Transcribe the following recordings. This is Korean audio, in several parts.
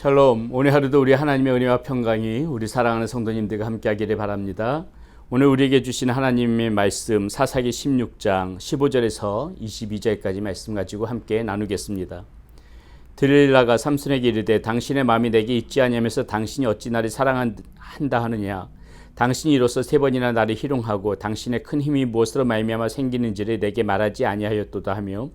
샬롬. 오늘 하루도 우리 하나님의 은혜와 평강이 우리 사랑하는 성도님들과 함께하기를 바랍니다. 오늘 우리에게 주신 하나님의 말씀 사사기 16장 15절에서 22절까지 말씀 가지고 함께 나누겠습니다. 들릴라가 삼손에게 이르되 당신의 마음이 내게 있지 아니하면서 당신이 어찌 나를 사랑한다 하느냐. 당신이 이로써 3번이나 나를 희롱하고 당신의 큰 힘이 무엇으로 말미암아 생기는지를 내게 말하지 아니하였도다 하며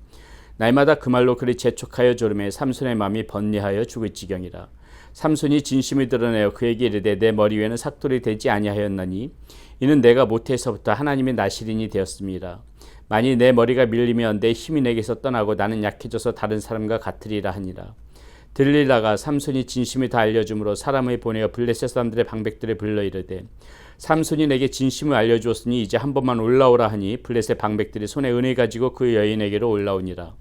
날마다 그 말로 그를 재촉하여 조르매 삼손의 마음이 번뇌하여 죽을 지경이라. 삼손이 진심을 드러내어 그에게 이르되 내 머리 위에는 삭돌이 되지 아니하였나니 이는 내가 모태에서부터 하나님의 나실인이 되었습니다. 만일 내 머리가 밀리면 내 힘이 내게서 떠나고 나는 약해져서 다른 사람과 같으리라 하니라. 들릴라가 삼손이 진심을 다 알려줌으로 사람을 보내어 블레셋 사람들의 방백들을 불러 이르되 삼손이 내게 진심을 알려주었으니 이제 한 번만 올라오라 하니 블레셋 방백들이 손에 은을 가지고 그 여인에게로 올라오니라.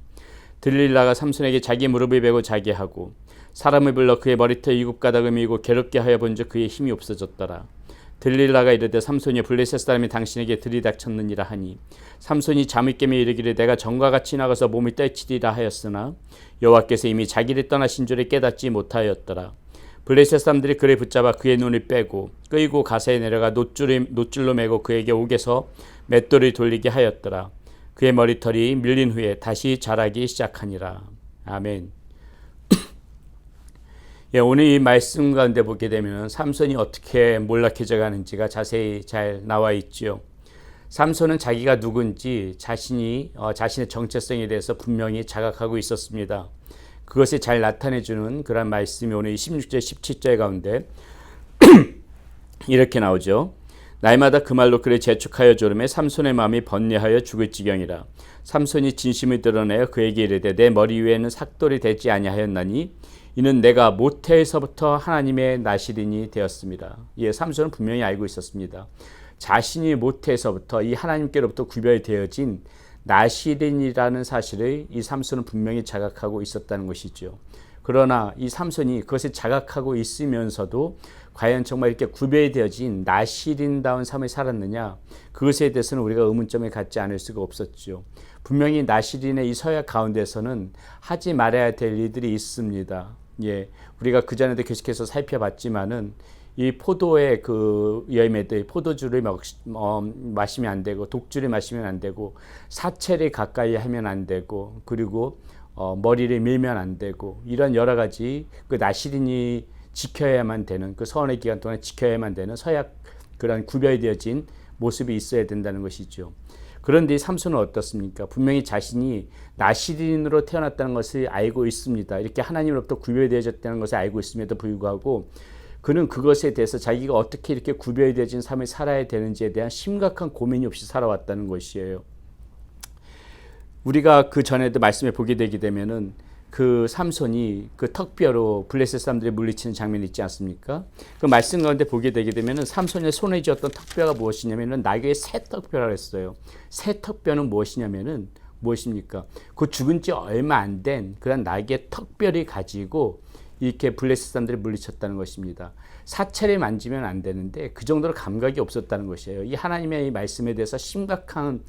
들릴라가 삼손에게 자기 무릎을 베고 자게 하고 사람을 불러 그의 머리털 7가닥을 밀고 괴롭게 하여 본즉 그의 힘이 없어졌더라. 들릴라가 이르되 삼손이 블레셋 사람이 당신에게 들이닥쳤느니라 하니 삼손이 잠을 깨며 이르기를 내가 전과 같이 나가서 몸을 떨치리라 하였으나 여호와께서 이미 자기를 떠나신 줄을 깨닫지 못하였더라. 블레셋 사람들이 그를 붙잡아 그의 눈을 빼고 끌고 가세에 내려가 노줄로 매고 그에게 옥에서 맷돌을 돌리게 하였더라. 그의 머리털이 밀린 후에 다시 자라기 시작하니라. 아멘. 예, 오늘 이 말씀 가운데 보게 되면 삼손이 어떻게 몰락해져 가는지가 자세히 잘 나와 있죠. 삼손은 자기가 누군지 자신의 정체성에 대해서 분명히 자각하고 있었습니다. 그것을 잘 나타내주는 그런 말씀이 오늘 16절 17절 가운데 이렇게 나오죠. 날마다 그 말로 그를 재촉하여 조르매 삼손의 마음이 번뇌하여 죽을 지경이라. 삼손이 진심을 드러내어 그에게 이르되 내 머리 위에는 삭돌이 되지 아니하였나니 이는 내가 모태에서부터 하나님의 나실인이 되었습니다. 예, 삼손은 분명히 알고 있었습니다. 자신이 모태에서부터 이 하나님께로부터 구별되어진 나실인이라는 사실을 이 삼손은 분명히 자각하고 있었다는 것이죠. 그러나 이 삼손이 그것을 자각하고 있으면서도 과연 정말 이렇게 구별되어진 나실인다운 삶을 살았느냐, 그것에 대해서는 우리가 의문점을 갖지 않을 수가 없었죠. 분명히 나실인의 이 서약 가운데서는 하지 말아야 될 일들이 있습니다. 예, 우리가 그전에도 계속해서 살펴봤지만은 이 포도의 그 열매들, 포도주를 마시면 안 되고, 독주를 마시면 안 되고, 사체를 가까이 하면 안 되고, 그리고 머리를 밀면 안 되고, 이런 여러 가지 그 나실인이 지켜야만 되는, 그 서원의 기간 동안 지켜야만 되는 서약, 그런 구별되어진 모습이 있어야 된다는 것이죠. 그런데 삼손은 어떻습니까? 분명히 자신이 나실인으로 태어났다는 것을 알고 있습니다. 이렇게 하나님으로부터 구별되어졌다는 것을 알고 있음에도 불구하고 그는 그것에 대해서 자기가 어떻게 이렇게 구별되어진 삶을 살아야 되는지에 대한 심각한 고민이 없이 살아왔다는 것이에요. 우리가 그 전에도 말씀에 보게 되게 되면은 그 삼손이 그 턱뼈로 블레셋 사람들이 물리치는 장면이 있지 않습니까? 그 말씀 가운데 보게 되게 되면은 삼손의 손에 쥐었던 턱뼈가 무엇이냐면은 나귀의 새 턱뼈라고 했어요. 새 턱뼈는 무엇이냐면은 무엇입니까? 그 죽은 지 얼마 안 된 그런 나귀의 턱뼈를 가지고 이렇게 블레셋 사람들이 물리쳤다는 것입니다. 사체를 만지면 안 되는데 그 정도로 감각이 없었다는 것이에요. 이 하나님의 이 말씀에 대해서 심각함을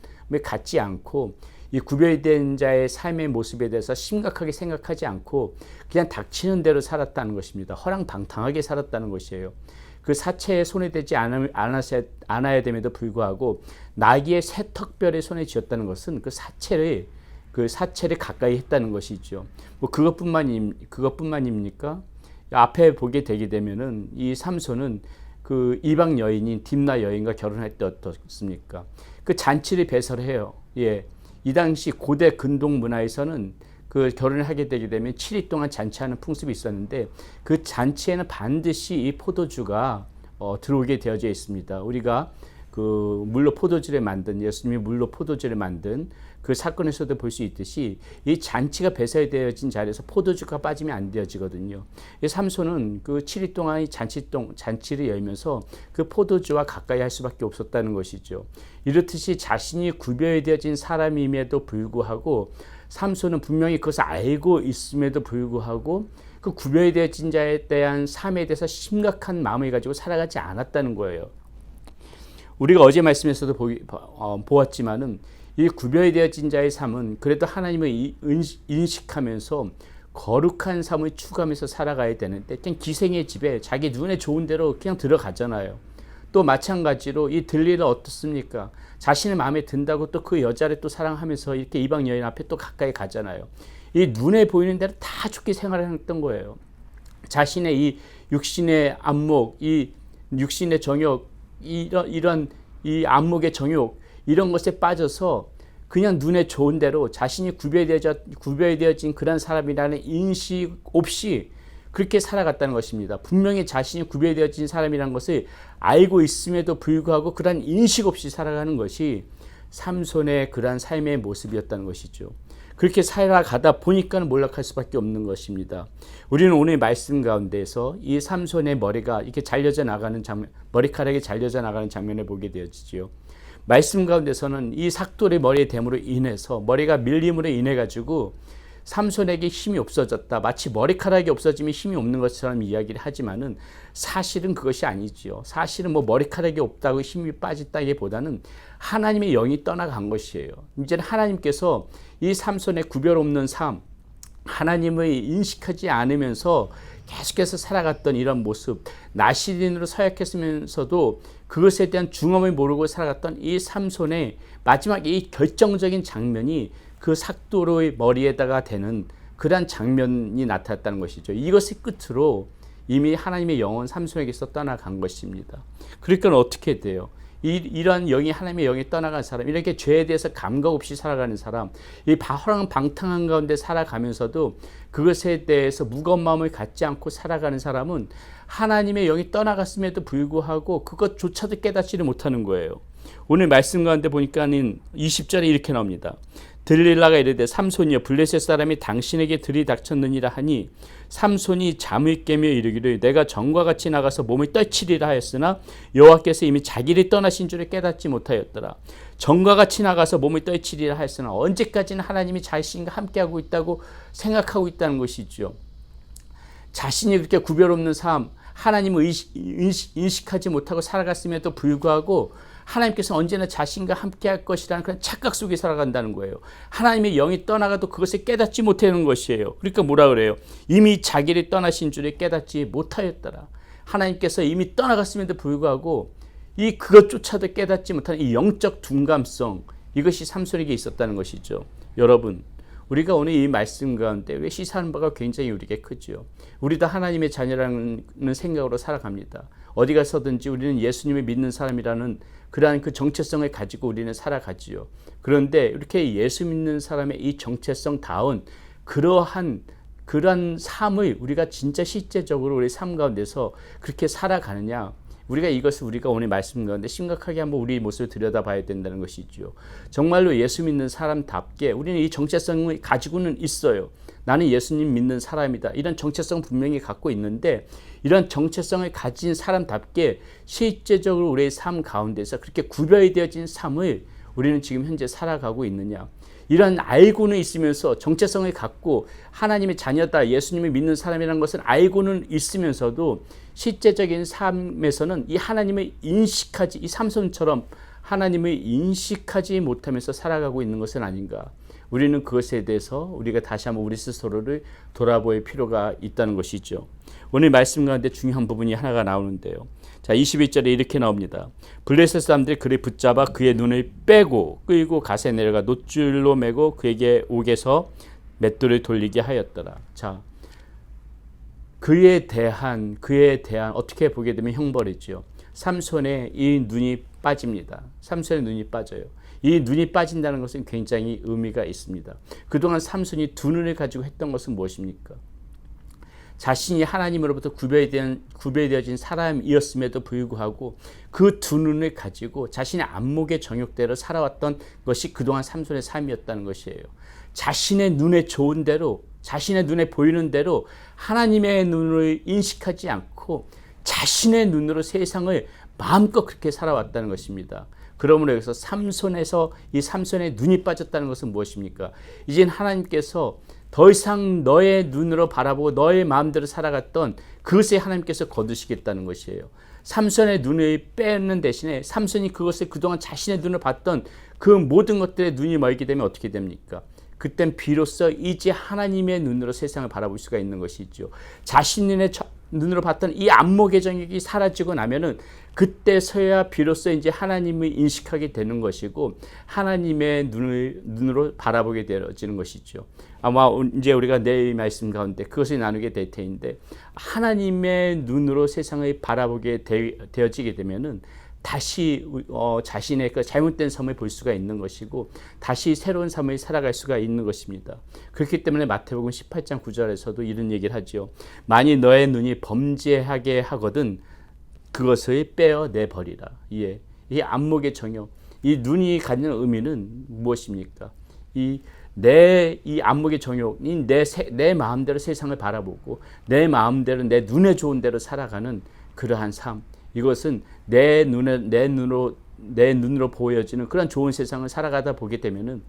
갖지 않고 이 구별된 자의 삶의 모습에 대해서 심각하게 생각하지 않고 그냥 닥치는 대로 살았다는 것입니다. 허랑방탕하게 살았다는 것이에요. 그 사체에 손에 대지 않아야 됨에도 불구하고 나귀의 새 턱뼈를 손에 쥐었다는 것은 그 사체를 가까이 했다는 것이죠. 뭐 그것뿐만입니까? 앞에 보게 되게 되면은 이 삼손은 그 이방 여인인 딥나 여인과 결혼할 때 어떻습니까? 그 잔치를 배설해요. 예. 이 당시 고대 근동 문화에서는 그 결혼을 하게 되게 되면 7일 동안 잔치하는 풍습이 있었는데 그 잔치에는 반드시 이 포도주가 들어오게 되어져 있습니다. 우리가 그 물로 포도주를 만든, 예수님이 물로 포도주를 만든 그 사건에서도 볼 수 있듯이 이 잔치가 배설되어진 자리에서 포도주가 빠지면 안 되어지거든요. 이 삼손은 그 7일 동안 잔치를 열면서 그 포도주와 가까이 할 수밖에 없었다는 것이죠. 이렇듯이 자신이 구별되어진 사람임에도 불구하고 삼손은 분명히 그것을 알고 있음에도 불구하고 그 구별되어진 자에 대한 삶에 대해서 심각한 마음을 가지고 살아가지 않았다는 거예요. 우리가 어제 말씀에서도 보았지만은 이 구별되어진 자의 삶은 그래도 하나님을 인식하면서 거룩한 삶을 추구하면서 살아가야 되는데 그냥 기생의 집에 자기 눈에 좋은 대로 그냥 들어가잖아요. 또 마찬가지로 이 들릴라 어떻습니까? 자신의 마음에 든다고 또 그 여자를 또 사랑하면서 이렇게 이방 여인 앞에 또 가까이 가잖아요. 이 눈에 보이는 대로 다 좋게 생활했던 거예요. 자신의 이 육신의 안목, 이 육신의 정욕, 이런 이 안목의 정욕, 이런 것에 빠져서 그냥 눈에 좋은 대로 자신이 구별되어진 그런 사람이라는 인식 없이 그렇게 살아갔다는 것입니다. 분명히 자신이 구별되어진 사람이라는 것을 알고 있음에도 불구하고 그런 인식 없이 살아가는 것이 삼손의 그러한 삶의 모습이었다는 것이죠. 그렇게 살아가다 보니까 몰락할 수밖에 없는 것입니다. 우리는 오늘 말씀 가운데서 이 삼손의 머리가 이렇게 잘려져 나가는 장면, 머리카락이 잘려져 나가는 장면을 보게 되어지죠. 말씀 가운데서는 이 삭돌의 머리의 댐으로 인해서 머리가 밀림으로 인해 가지고 삼손에게 힘이 없어졌다. 마치 머리카락이 없어지면 힘이 없는 것처럼 이야기를 하지만은 사실은 그것이 아니지요. 사실은 뭐 머리카락이 없다고 힘이 빠졌다기보다는 하나님의 영이 떠나간 것이에요. 이제는 하나님께서 이 삼손의 구별 없는 삶, 하나님을 인식하지 않으면서 계속해서 살아갔던 이런 모습, 나시린으로 서약했으면서도 그것에 대한 중함을 모르고 살아갔던 이 삼손의 마지막 이 결정적인 장면이 그 삭도의 머리에다가 대는 그러한 장면이 나타났다는 것이죠. 이것의 끝으로 이미 하나님의 영은 삼손에게서 떠나간 것입니다. 그러니까 어떻게 돼요? 이러한 영이, 하나님의 영이 떠나간 사람, 이렇게 죄에 대해서 감각 없이 살아가는 사람, 이 방탕한 가운데 살아가면서도 그것에 대해서 무거운 마음을 갖지 않고 살아가는 사람은 하나님의 영이 떠나갔음에도 불구하고 그것조차도 깨닫지를 못하는 거예요. 오늘 말씀 가운데 보니까는 20절에 이렇게 나옵니다. 들릴라가 이르되 삼손이여 블레셋 사람이 당신에게 들이닥쳤느니라 하니 삼손이 잠을 깨며 이르기를 내가 전과 같이 나가서 몸을 떨치리라 하였으나 여호와께서 이미 자기를 떠나신 줄을 깨닫지 못하였더라. 전과 같이 나가서 몸을 떨치리라 하였으나 언제까지는 하나님이 자신과 함께하고 있다고 생각하고 있다는 것이죠. 자신이 그렇게 구별 없는 삶, 하나님을 인식하지 못하고 살아갔음에도 불구하고 하나님께서 언제나 자신과 함께할 것이라는 그런 착각 속에 살아간다는 거예요. 하나님의 영이 떠나가도 그것을 깨닫지 못하는 것이에요. 그러니까 뭐라 그래요? 이미 자기를 떠나신 줄을 깨닫지 못하였더라. 하나님께서 이미 떠나갔음에도 불구하고 그것조차도 깨닫지 못하는 이 영적 둔감성, 이것이 삼손에게 있었다는 것이죠. 여러분, 우리가 오늘 이 말씀 가운데 왜 시사하는 바가 굉장히 우리에게 크죠. 우리도 하나님의 자녀라는 생각으로 살아갑니다. 어디 가서든지 우리는 예수님을 믿는 사람이라는 그러한 그 정체성을 가지고 우리는 살아가지요. 그런데 이렇게 예수 믿는 사람의 이 정체성다운 그러한 삶을 우리가 진짜 실제적으로 우리 삶 가운데서 그렇게 살아가느냐, 우리가 오늘 말씀 가운데 심각하게 한번 우리 모습을 들여다봐야 된다는 것이죠. 정말로 예수 믿는 사람답게 우리는 이 정체성을 가지고는 있어요. 나는 예수님 믿는 사람이다. 이런 정체성 분명히 갖고 있는데 이런 정체성을 가진 사람답게 실제적으로 우리의 삶 가운데서 그렇게 구별되어진 삶을 우리는 지금 현재 살아가고 있느냐. 이런 알고는 있으면서 정체성을 갖고 하나님의 자녀다, 예수님을 믿는 사람이라는 것을 알고는 있으면서도 실제적인 삶에서는 이 하나님을 이 삼손처럼 하나님을 인식하지 못하면서 살아가고 있는 것은 아닌가. 우리는 그것에 대해서 우리가 다시 한번 우리 스스로를 돌아볼 필요가 있다는 것이죠. 오늘 말씀 가운데 중요한 부분이 하나가 나오는데요. 자, 21절에 이렇게 나옵니다. 블레셋 사람들이 그를 붙잡아 그의 눈을 빼고 끌고 갓에 내려가 놋줄로 매고 그에게 옥에서 맷돌을 돌리게 하였더라. 자, 그에 대한 어떻게 보게 되면 형벌이죠. 삼손의 이 눈이 빠집니다. 삼손의 눈이 빠져요. 이 눈이 빠진다는 것은 굉장히 의미가 있습니다. 그동안 삼손이 두 눈을 가지고 했던 것은 무엇입니까? 자신이 하나님으로부터 구별되어진 사람이었음에도 불구하고 그 두 눈을 가지고 자신의 안목의 정욕대로 살아왔던 것이 그동안 삼손의 삶이었다는 것이에요. 자신의 눈에 좋은 대로, 자신의 눈에 보이는 대로 하나님의 눈을 인식하지 않고 자신의 눈으로 세상을 마음껏 그렇게 살아왔다는 것입니다. 그러므로 여기서 이 삼손의 눈이 빠졌다는 것은 무엇입니까? 이젠 하나님께서 더 이상 너의 눈으로 바라보고 너의 마음대로 살아갔던 그것에 하나님께서 거두시겠다는 것이에요. 삼손의 눈을 빼는 대신에 삼손이 그것을 그동안 자신의 눈을 봤던 그 모든 것들의 눈이 멀게 되면 어떻게 됩니까? 그땐 비로소 이제 하나님의 눈으로 세상을 바라볼 수가 있는 것이죠. 자신의 눈으로 봤던 이 안목의 정욕이 사라지고 나면은 그때서야 비로소 이제 하나님을 인식하게 되는 것이고 하나님의 눈으로 바라보게 되어지는 것이죠. 아마 이제 우리가 내일 말씀 가운데 그것을 나누게 될 텐데 하나님의 눈으로 세상을 바라보게 되어지게 되면은 다시 자신의 그 잘못된 삶을 볼 수가 있는 것이고 다시 새로운 삶을 살아갈 수가 있는 것입니다. 그렇기 때문에 마태복음 18장 9절에서도 이런 얘기를 하죠. 만일 너의 눈이 범죄하게 하거든 그것을 빼어내 버리라. 이 안목의 정욕, 이 눈이 갖는 의미는 무엇입니까? 이 안목의 정욕이 내 마음대로 세상을 바라보고 내 마음대로 내 눈에 좋은 대로 살아가는 그러한 삶. 이것은 내 눈으로 보여지는 그런 좋은 세상을 살아가다 보게 되면은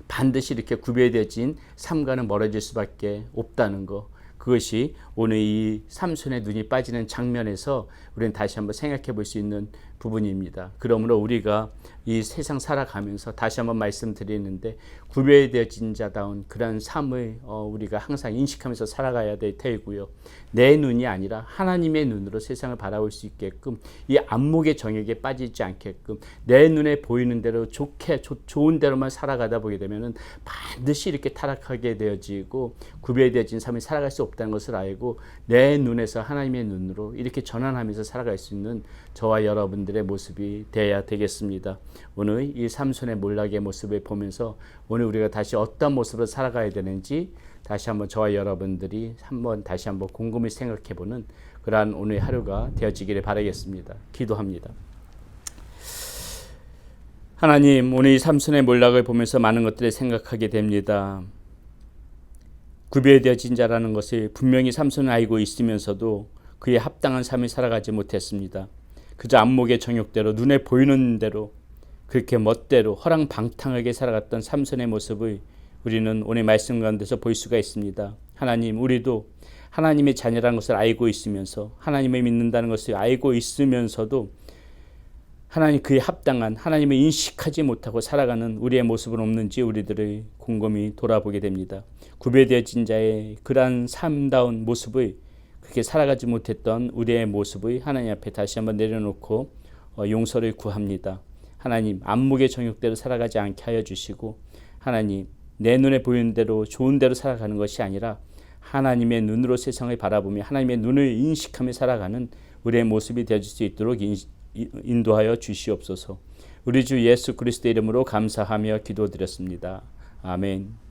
반드시 이렇게 구별되어진 삶과는 멀어질 수밖에 없다는 것. 그것이 오늘 이 삼손의 눈이 빠지는 장면에서 우리는 다시 한번 생각해 볼 수 있는 부분입니다. 그러므로 우리가 이 세상 살아가면서 다시 한번 말씀드리는데 구별되어진 자다운 그런 삶을 우리가 항상 인식하면서 살아가야 될 테고요. 내 눈이 아니라 하나님의 눈으로 세상을 바라볼 수 있게끔 이 안목의 정욕에 빠지지 않게끔 내 눈에 보이는 대로 좋은 대로만 살아가다 보게 되면은 반드시 이렇게 타락하게 되어지고 구별되어진 삶을 살아갈 수 없다는 것을 알고 내 눈에서 하나님의 눈으로 이렇게 전환하면서 살아갈 수 있는 저와 여러분들의 모습이 되어야 되겠습니다. 오늘 이 삼손의 몰락의 모습을 보면서 오늘 우리가 다시 어떤 모습으로 살아가야 되는지 다시 한번 저와 여러분들이 다시 한번 곰곰이 생각해보는 그러한 오늘 하루가 되어지기를 바라겠습니다. 기도합니다. 하나님, 오늘 이 삼손의 몰락을 보면서 많은 것들을 생각하게 됩니다. 구별되어진 자라는 것을 분명히 삼손은 알고 있으면서도 그에 합당한 삶을 살아가지 못했습니다. 그저 안목의 정욕대로 눈에 보이는 대로 그렇게 멋대로 허랑방탕하게 살아갔던 삼손의 모습을 우리는 오늘 말씀 가운데서 볼 수가 있습니다. 하나님, 우리도 하나님의 자녀라는 것을 알고 있으면서 하나님을 믿는다는 것을 알고 있으면서도 하나님 그에 합당한 하나님을 인식하지 못하고 살아가는 우리의 모습은 없는지 우리들을 곰곰이 돌아보게 됩니다. 구별되어진 자의 그러한 삶다운 모습을 그렇게 살아가지 못했던 우리의 모습을 하나님 앞에 다시 한번 내려놓고 용서를 구합니다. 하나님, 안목의 정욕대로 살아가지 않게 하여 주시고 하나님, 내 눈에 보이는 대로 좋은 대로 살아가는 것이 아니라 하나님의 눈으로 세상을 바라보며 하나님의 눈을 인식하며 살아가는 우리의 모습이 되어줄 수 있도록 인도하여 주시옵소서. 우리 주 예수 그리스도의 이름으로 감사하며 기도드렸습니다. 아멘.